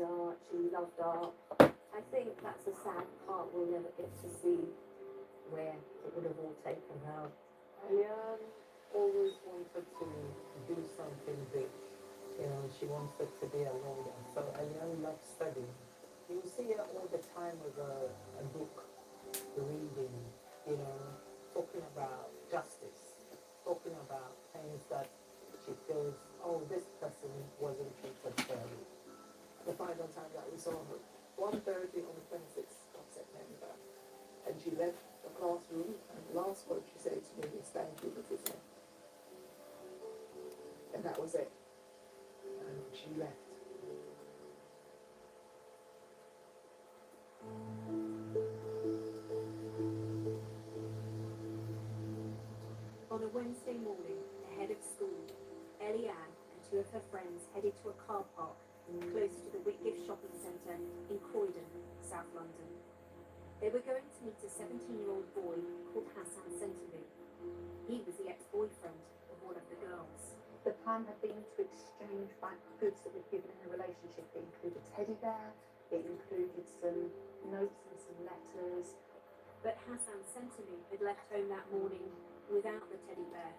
art, she loved art. I think that's a sad part we'll never get to see where it would have all taken her. Eliane always wanted to do something big. You know, she wanted to be a lawyer. So Eliane loved studying. You see her all the time with a book, reading, you know, talking about justice, talking about things that she feels, oh, this person wasn't treated fairly. The final time that we saw her, 1:30 on the 26th of September, and she left the classroom, and the last word she said to me is, "Thank you, Mrs. Smith." And that was it. And she left. On a Wednesday morning, ahead of school, Eliane and two of her friends headed to a car park close to the Whitgift shopping centre in Croydon, South London. They were going to meet a 17-year-old boy called Hassan Sentelu. He was the ex-boyfriend of one of the girls. The plan had been to exchange back goods that we'd given in the relationship. It included teddy bear, it included some notes and some letters. But Hassan Sentelu had left home that morning without the teddy bear.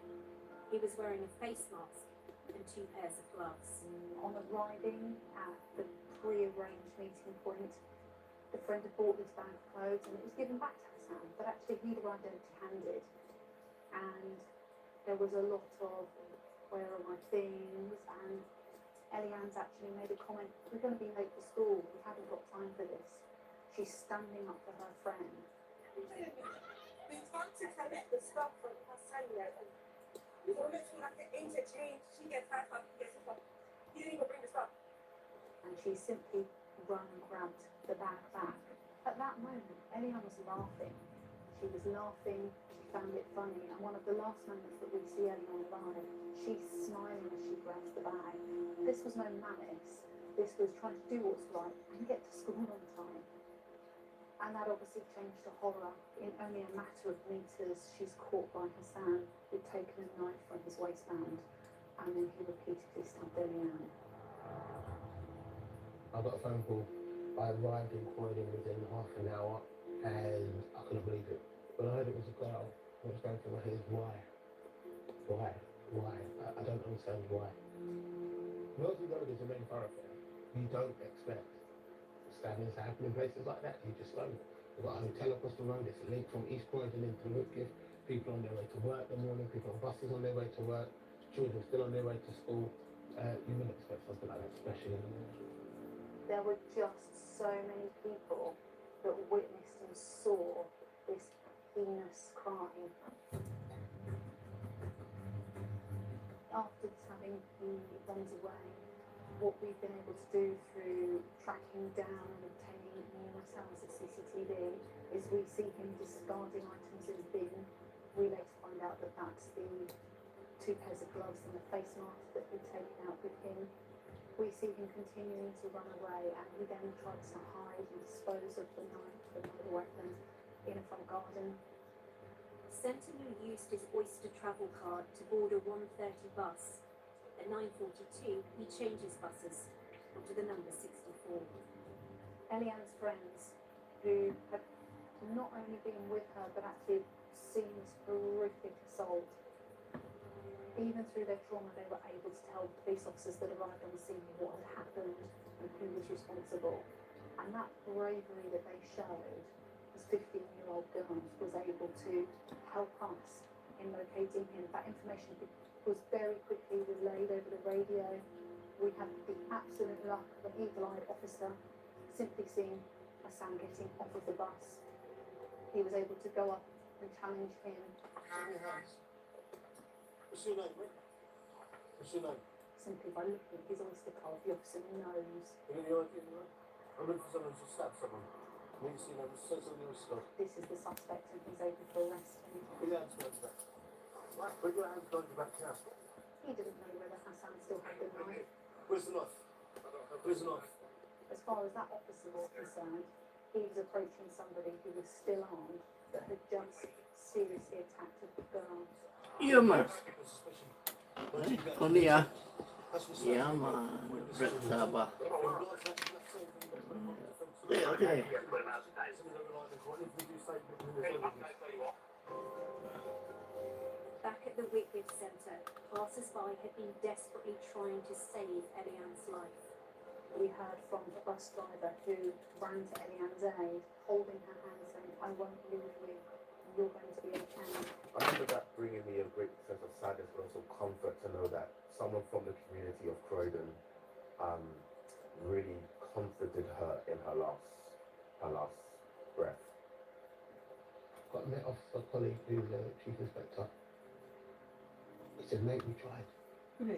He was wearing a face mask and 2 pairs of gloves. On arriving at the pre-arranged meeting point, the friend had bought this bag of clothes and it was given back to Hassan, but actually he'd arrived empty-handed. And there was a lot of, where are my things? And Eliane's actually made a comment, we're going to be late for school, we haven't got time for this. She's standing up for her friend. We want to collect the stuff from Hassan yet. We always have to interchange. She gets her stuff, he gets his stuff. He didn't even bring the stuff. And she simply run and grabbed the bag back. At that moment, Eliane was laughing. She was laughing, she found it funny, and one of the last moments that we see Eliane alive, she's smiling as she grabs the bag. This was no malice. This was trying to do what's right and get to school on time. And that obviously changed to horror. In only a matter of meters, she's caught by Hassan, who'd taken a knife from his waistband, and then he repeatedly stabbed Eliane. I got a phone call. I arrived in Croydon within half an hour, and I couldn't believe it. When I heard it was a girl, what was going through my head is why? Why? I don't understand why. Mersey Road is a main thoroughfare. You don't expect stabbings to happen in places like that. You just don't. We've got a hotel across the road. It's a link from East Croydon into Whitgift. People on their way to work in the morning. People on buses on their way to work. Children still on their way to school. You wouldn't expect something like that, especially in the morning. There were just so many people that witnessed and saw this heinous crime. After the stabbing, he runs away. What we've been able to do through tracking down and obtaining numerous hours of CCTV is we see him discarding items in the bin. We later find out that that's the 2 pairs of gloves and the face mask that he'd taken out with him. We see him continuing to run away, and he then tries to hide and dispose of the knife and other weapons in a front garden. Sentelu used his Oyster travel card to board a 1:30 bus. At 9:42, he changes buses onto the number 64. Eliane's friends, who had not only been with her but actually seen this horrific assault, even through their trauma, they were able to tell the police officers that arrived on the scene what had happened and who was responsible. And that bravery that they showed, as 15-year-old girls, was able to help us in locating him. That information was very quickly relayed over the radio. We had the absolute luck of an eagle-eyed officer simply seeing Hassan getting off of the bus. He was able to go up and challenge him. What's your name, mate? What's your name? Simply by looking at his Oyster card, the officer knows. You got any idea, right? I'm looking for someone who's stabbed someone. I need to see them. Says on your Oyster card. This is the suspect, and he's able to arrest him. Put your hands behind your back. Right, put your hands behind your back now. He didn't know whether Hassan still had the knife. Where's the knife? Where's the knife? As far as that officer was concerned, he was approaching somebody who was still armed that had just seriously attacked a girl. Iya mas, kuliah. Iya mas, bersabah. Okay. If we do say Back at the Whitgift Centre, passers-by had been desperately trying to save Eliane's life. We heard from the bus driver who ran to Eliane's aid, holding her hand saying, I won't leave you, you're going to be okay. I remember that bringing me a great sense of sadness, but also comfort to know that someone from the community of Croydon really comforted her in her last breath. Got met off a colleague who's a chief inspector. He said, mate, we tried.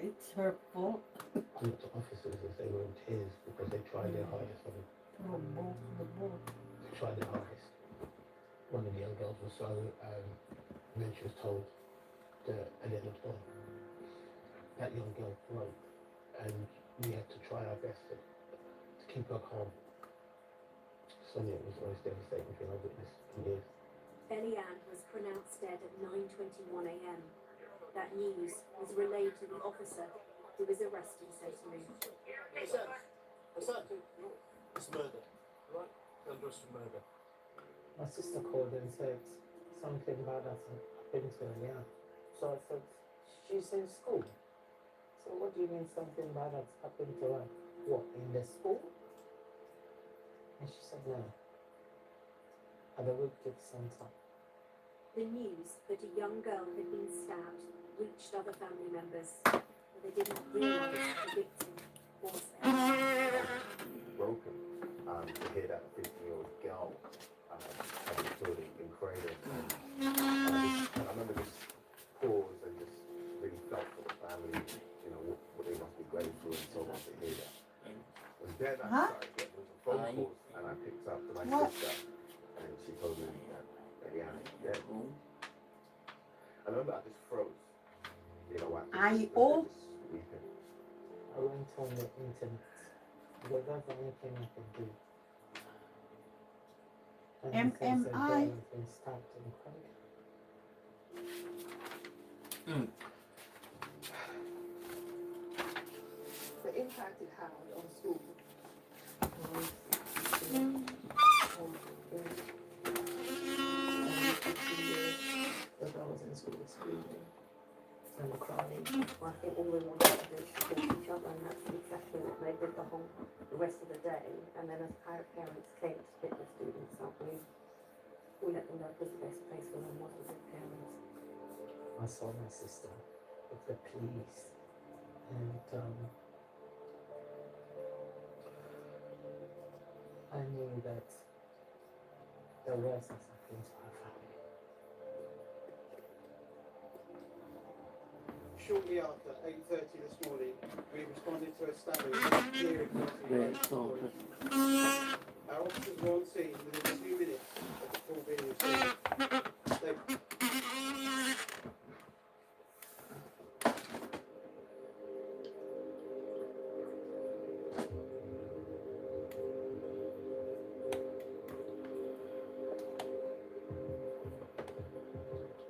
It's her fault. I looked at officers as they were in tears because they tried their hardest on him. They tried their hardest. One of the young girls was so, and then she was told that Ellen had gone. That young girl broke, and we had to try our best to keep her calm. Sonia, it was the most devastating thing I've witnessed in years. Eliane was pronounced dead at 9:21 a.m. That news was relayed to the officer who was arresting Sotamu. It's murder, right? Under us for murder. My sister called and said something bad has happened to her, yeah. So I said, she's in school. So what do you mean something bad has happened to her? What, in the school? And she said, no. At the Woodgate Centre. The news that a young girl had been stabbed reached other family members, but they didn't realise the victim was there. Broken. To hear that a 15-year-old girl had been killed in Croydon. And I remember just paused and just really felt for the family, you know, what they must be going through and so on to hear that. And then I started getting phone calls and I picked up to my sister and she told me that Eliane is dead. I remember I just froze. You know what? I just weeping. I went on the internet because that's the only thing I could do. And it says a girl MMI. has been stabbed in Croydon. The impact it had on school. The girl was in school screaming and crying. I think all we wanted to do is support each other, and that's exactly what they did the rest of the day. And then as parents came to pick the students up, we let them know because the best place for them was with their parents. I saw my sister with the police and I knew that the worst has happened to her family. Shortly after 8:30 this morning, we responded to a stabbing here in Croydon. Our officers were on scene within 2 minutes of the call being received. They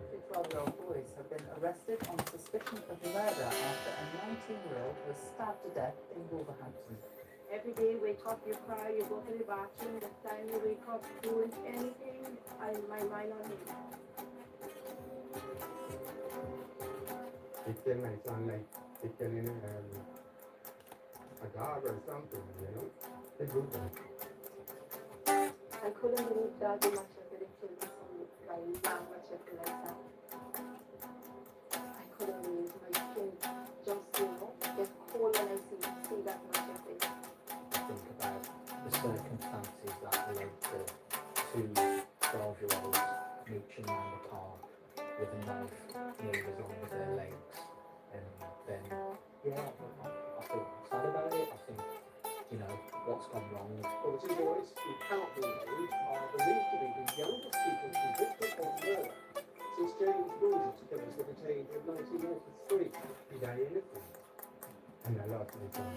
Two 12-year-old boys have been arrested on suspicion of murder after a 19-year-old was stabbed to death in Wolverhampton. Every day, wake up, you cry, you go to the bathroom. The time you wake up, doing anything, my mind on him. It's been like on like it's been in a dog or something, you know. It's good though. I couldn't believe that the much of the children like that much of like that. I couldn't believe my skin just, get cold when I see that much of it. Think about the circumstances that led to two 12-year-olds mooching around the park with a knife nearly as long as their legs, and then I feel sad about it. I think, what's gone wrong. Well, the two boys who cannot be named are believed to be the youngest people convicted of murder since James Bruce's killers were detained in 1993. He died innocent. And I lost my son.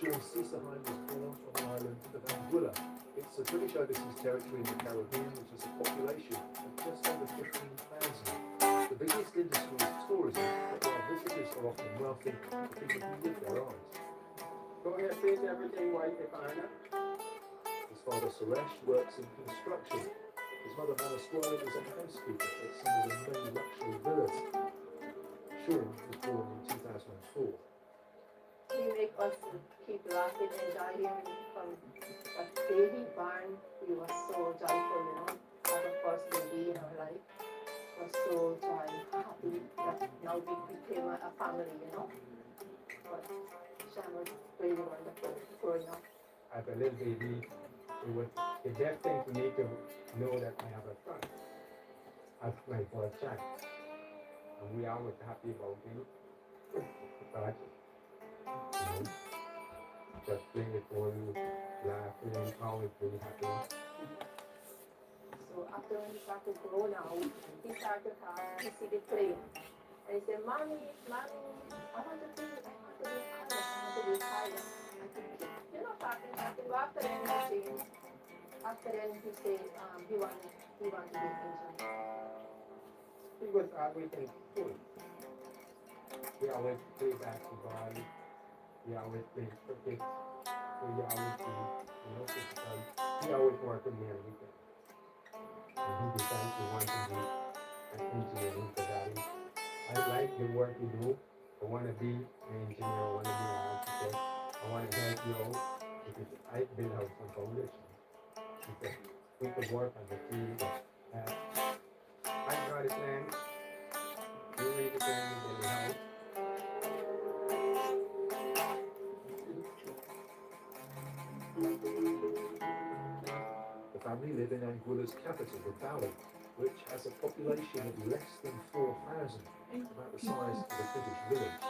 Sean Cicehine was born on the island of Anguilla. It's a British overseas territory in the Caribbean which has a population of just over 15,000. The biggest industry is tourism, but while visitors are often wealthy, the people who live there aren't. Go ahead, finish everything while you find it. His father Suresh works in construction. His mother Manaswari is a housekeeper at some of the many luxury villas. Sean was born in 2004. He make us keep laughing and enjoying from that day he born. We were so joyful, you know. For the first baby in our life. Was so happy that now we became a family, you know. But Sean was really wonderful growing up. As a little baby, it was the best thing for me to know that I have a son as my first child. And we are always happy about him. But, just playing with him, laughing, always really happy. So after when he started to grow now, he started to have, he see the plane. And he said, Mommy, Mommy, I want to be a pilot. I want to be a pilot. I said, you're not talking. But after then, he said, he wanted to be an engineer. He was always in school. We always play basketball. We always play cricket. So we always do, physical. He always worked with me on weekends. And he decided he wanted to be an engineer. He said, Daddy, I like the work you do. I want to be an engineer. I want to be an architect. I want to help you out because I build out some foundation. He said, we could work as a team. I draw the plans. You read the plans and build the house. The family live in Anguilla's capital, the Valley, which has a population of less than 4,000, about the size of a British village.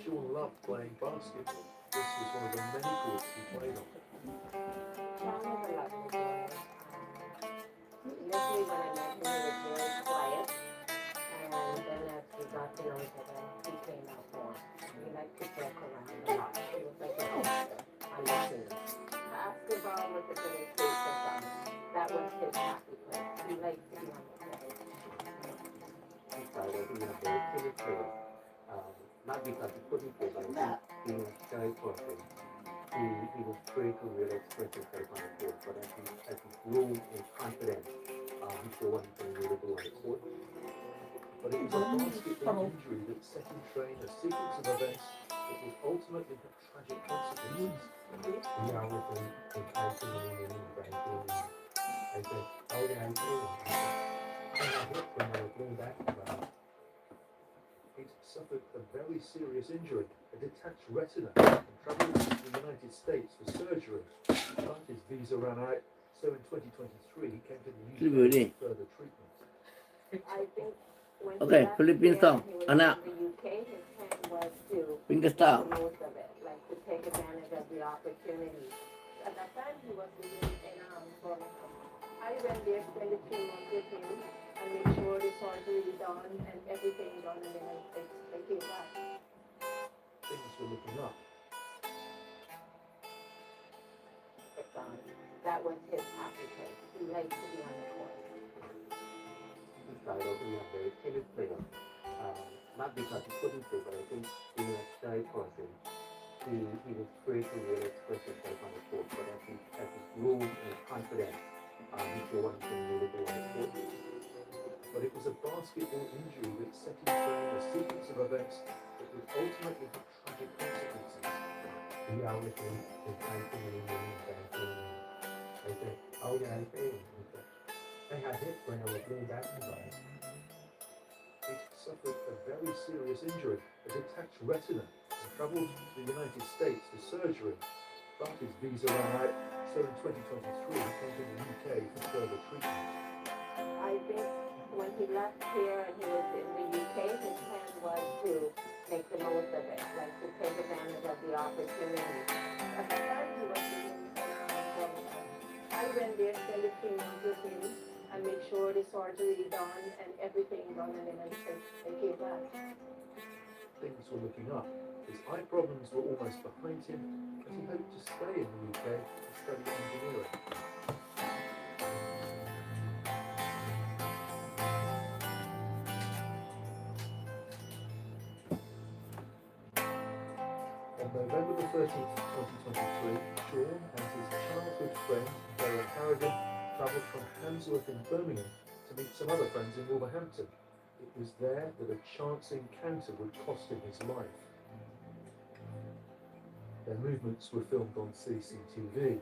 Sean loved playing basketball. This was one of the many courts he played on. Sean was a lot of fun. Initially when I met him, he was very quiet. And then as we got to know each other, he came out more. He liked to joke around a lot. He was like an older. I liked him. Basketball was a good escape for him. That was his happy place. He liked to be on the court. He started being a very timid player. Not because he couldn't play, but he was a shy person. He was afraid to really express himself on the court, but as he grew in confidence, he showed what he can really do on the court. But it was a basketball injury that set in train a sequence of events that would ultimately have tragic consequences. We always in fighting and fighting. I said, how did I play? I got hit when I was playing basketball. He'd suffered a very serious injury, a detached retina, and travelled to the United States for surgery. But his visa ran out, so in 2023 he came to the UK for further treatment. I think when Okay, he left Philippine here, song. he was Anak. in the UK, his plan was to Finger make style. the most of it, like to take advantage of the opportunity. At that time, he was living in Birmingham. I went there, spent a few months with him, and made sure the surgery done and everything done, and then I came back. Things were looking up. But, that was his happy place. He liked to be on the court. He started being a very timid player. Not because he couldn't play, but I think being a shy person, he was afraid to really express himself on the court. But as he grew in confidence, he showed what he can really do on the court. But it was a basketball injury that set in train a sequence of events that would ultimately have tragic consequences. We always in fighting and fighting. I said, how did I play? He said, I got hit when I was playing basketball. He'd suffered a very serious injury, a detached retina, and travelled to the United States for surgery. But his visa ran out, so in 2023 he came to the UK for further treatment. I think when he left here and he was in the UK, his plan was to make the most of it, like to take advantage of the opportunity. At the time, he was living in Birmingham. I went there, spent a few months with him, and made sure the surgery done and everything done, and then I came back. Things were looking up. His eye problems were almost behind him, but he hoped to stay in the UK and study engineering. On November the 13th, 2023, Sean and his childhood friend, Darren Harrigan, travelled from Handsworth in Birmingham to meet some other friends in Wolverhampton. It was there that a chance encounter would cost him his life. Their movements were filmed on CCTV.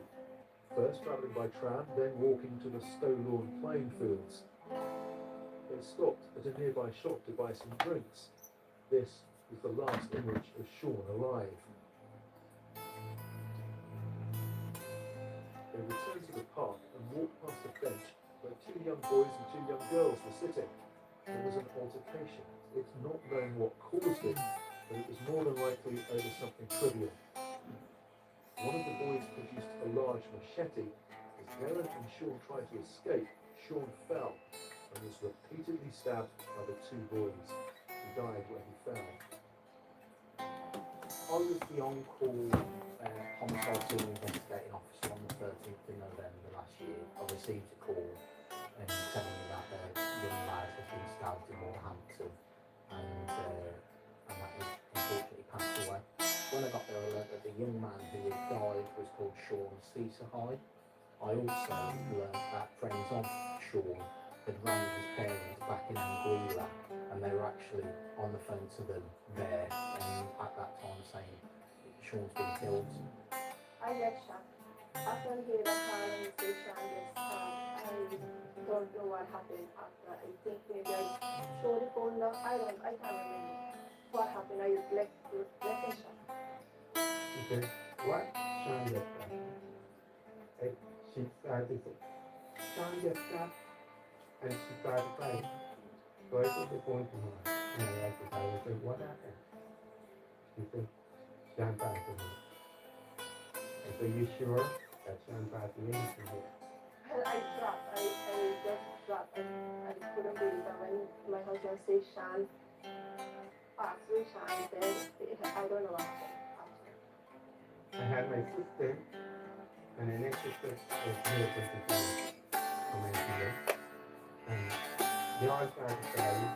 First travelling by tram, then walking to the Stowlawn playing fields. They stopped at a nearby shop to buy some drinks. This was the last image of Sean alive. They returned to the park and walked past a bench where two young boys and two young girls were sitting. There was an altercation. It's not known what caused it, but it was more than likely over something trivial. One of the boys produced a large machete. As Darren and Sean tried to escape, Sean fell and was repeatedly stabbed by the two boys. He died where he fell. I was the on-call homicide team investigating officer on the 13th of November last year. I received a call telling me that a young lad has been stabbed in Wolverhampton and that he unfortunately passed away. When I got there, I learned that the young man who had died was called Sean Ceasahai. I also learned that friends of Sean had rang his parents back in Anguilla and they were actually on the phone to them there and at that time saying Sean's been killed. I get shocked. After I hear that call and say Sean gets stabbed, I don't know what happened after. I think maybe I threw the phone down. I can't remember what happened. I left in shock. Because what Sean gets that? She started to say, Sean gets that, and she started crying. So I took the phone to her, and I asked her, I said, what happened? She said, Sean passed away. I said, you sure that Sean passed away? She said, Well, I dropped. I just dropped. I couldn't believe that when my husband said Sean passed away, Sean said, I don't know what happened after. I had my sister, and the next sister was here for the from my dear. And they all started crying.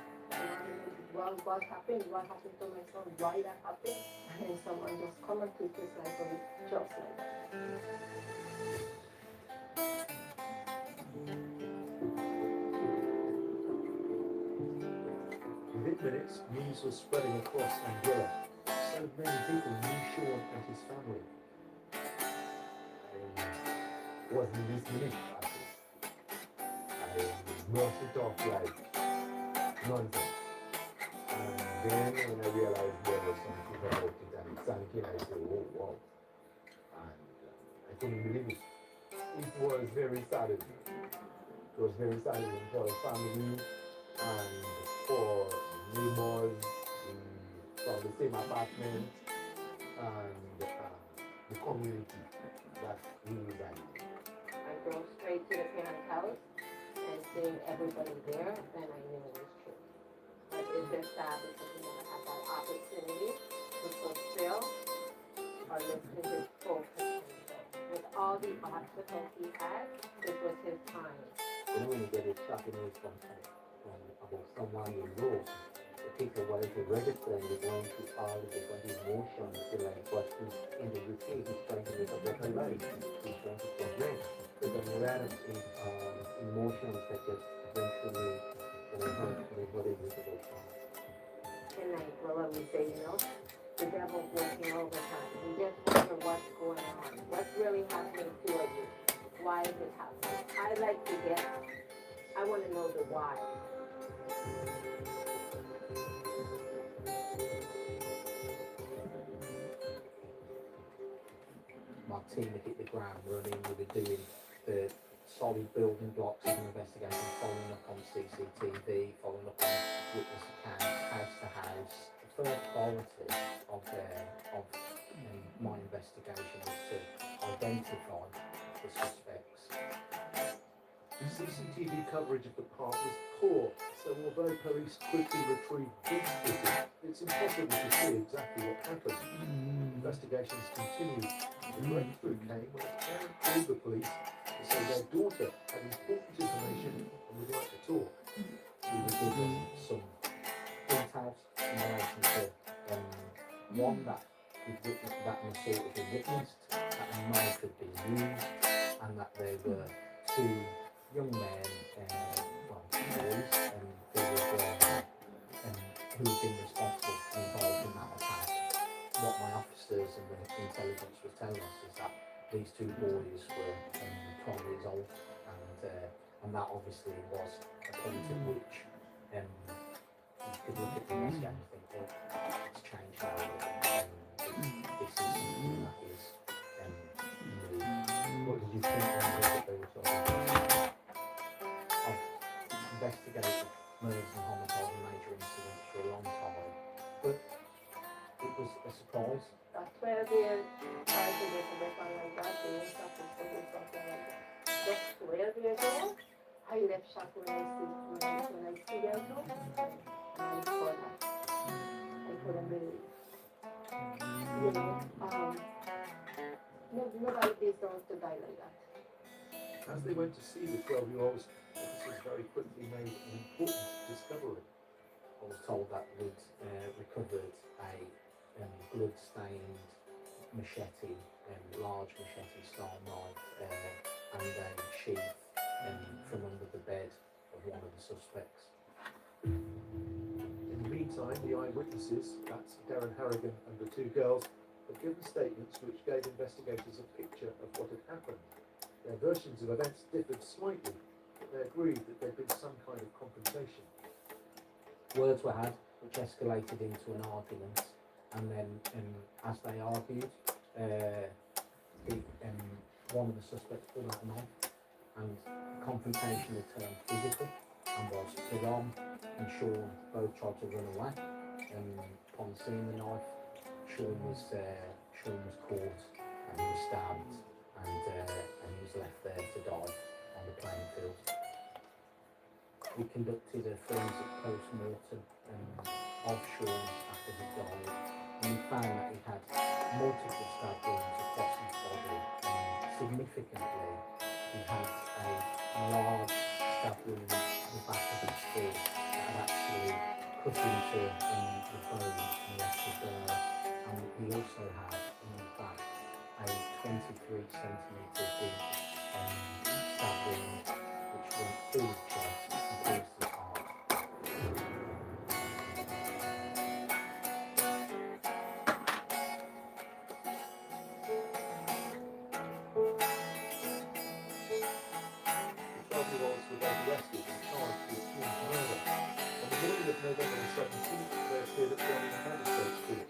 Well, what happened? What happened to my son? Why that happened? And then someone just come and took his life away, just like that. Within minutes, news was spreading across Anguilla. So many people knew Sean and his family. I wasn't listening at it. I brushed it off like nonsense. And then when I realized there was something about it and it sank in, I said, oh wow. And I couldn't believe it. It was very saddening. It was very saddening for the family and for neighbors from the same apartment and the community that we reside in. I drove straight to the parents' house and seeing everybody there, then I knew it was true. But it's just sad because we never had that opportunity to fulfill or listen to his full potential. With all the obstacles he had, this was his time. You know when you get a shocking news from about someone you know, it takes a while to register and you're going through all the different emotions to like what he's in the UK, he's trying to make a better life, he's trying to progress. So the myriad of emotions that just eventually overcome what it is about trauma. And like Willa would say, you know, the devil's working overtime. You just wonder what's going on. What's really happening to you? Why is it happening? I like to get, I want to know the why. My team would hit the ground running, we were doing the solid building blocks of an investigation, following up on CCTV, following up on witness accounts, house to house. The first priority of my investigation was to identify the suspects. CCTV coverage of the park was poor, so although police quickly retrieved police footage, it's impossible to see exactly what happened. Investigations continued. The breakthrough came when a parent called the police to say their daughter had important information and would like to talk. He was given some details in relation to one that an assault had been witnessed, that a knife had been used, and that there were two young men, boys, who had been responsible and involved in that attack. What my officers and the intelligence was telling us is that these two boys were 12 years old, and that obviously was a point at which you could look at the investigation and think, well, it's changed now. This is something that is new. What did you think when you heard that they were talking about? I've investigated murders and homicides and major incidents for a long time, but it was a surprise. At 12 years, trying to get a weapon like that, doing something like that. Just 12 years old, I left shock when I see them too. And for that, I couldn't believe. You know, nobody deserves to die like that. As they went to see the 12-year-olds, officers very quickly made an important discovery. I was told that we'd recovered a blood-stained machete, large machete-style knife, and a sheath from under the bed of one of the suspects. In the meantime, the eyewitnesses, that's Darren Harrigan and the two girls, had given statements which gave investigators a picture of what had happened. Their versions of events differed slightly, but they agreed that there'd been some kind of confrontation. Words were had, which escalated into an argument, and then as they argued, one of the suspects pulled out a knife, and the confrontation had turned physical and was full on, and Sean both tried to run away. Upon seeing the knife, Sean was caught and he was stabbed, and he was left there to die on the playing field. We conducted a forensic post-mortem of Sean after he died, and we found that he had multiple stab wounds across his body. Significantly, he had a large stab wound in the back of his foot that had actually cut into the bone and left a burn, and he also had in his back a 23 centimetre deep stab wound which went through his chest and pierced his heart. The 12-year-olds were both arrested and charged with Sean's murder. On the morning of November the 17th, they appeared at Birmingham Magistrates Court.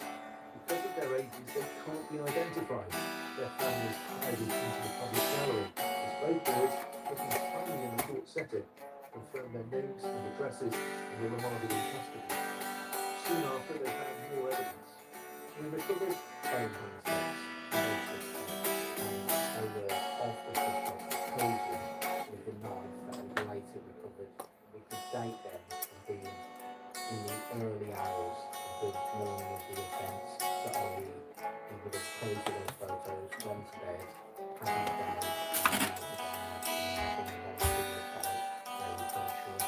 Because of their ages, they can't be identified. Their families paraded into the public gallery as both boys, looking tiny in the court setting, confirmed their names and addresses and were remanded in custody. Soon after, they found more evidence. We recovered Phone handsets, notice, and they were of the suspect's posing with the knife that was later recovered. We could date them as being in the early hours of the morning of the offence, so i.e. he would have posed with those photos, gone to bed, had his day, and been involved in the fight where we got Sean.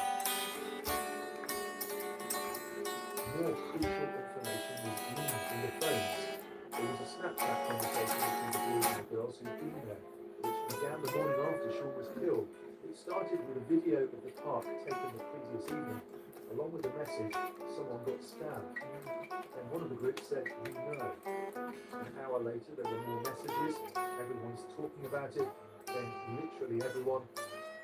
more crucial information was gleaned from the phones. There was a Snapchat conversation between the boys and the girls who'd been there, which began the morning after Sean was killed. It started with a video of the park taken the previous evening, along with a message, someone got stabbed. Then one of the groups said, we know. An hour later there were more messages, everyone's talking about it, then literally everyone.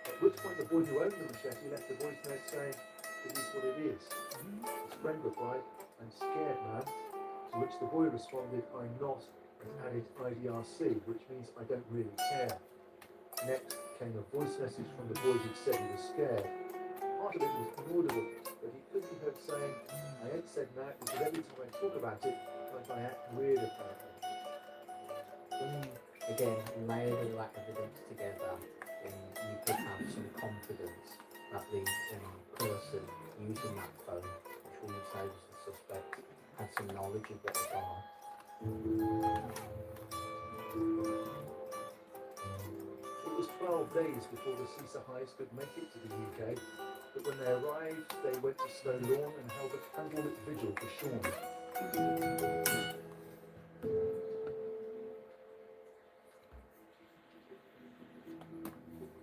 At which point the boy who owned the machete left a voice note saying, it is what it is. His friend replied, I'm scared, man. To which the boy responded, I'm not, and added IDRC, which means I don't really care. Next came a voice message from the boy who said he was scared. Part of it was inaudible, but he could be heard saying, I ain't said that because every time I talk about it, like I act weird about it. When you, again, layered all that evidence together, then you could have some confidence confidence that the person using that phone, which we would say was the suspect, had some knowledge of what was going on. It was 12 days before the CISA Highs could make it to the UK, but when they arrived, they went to Snow Lawn and held a candlelit vigil for Sean.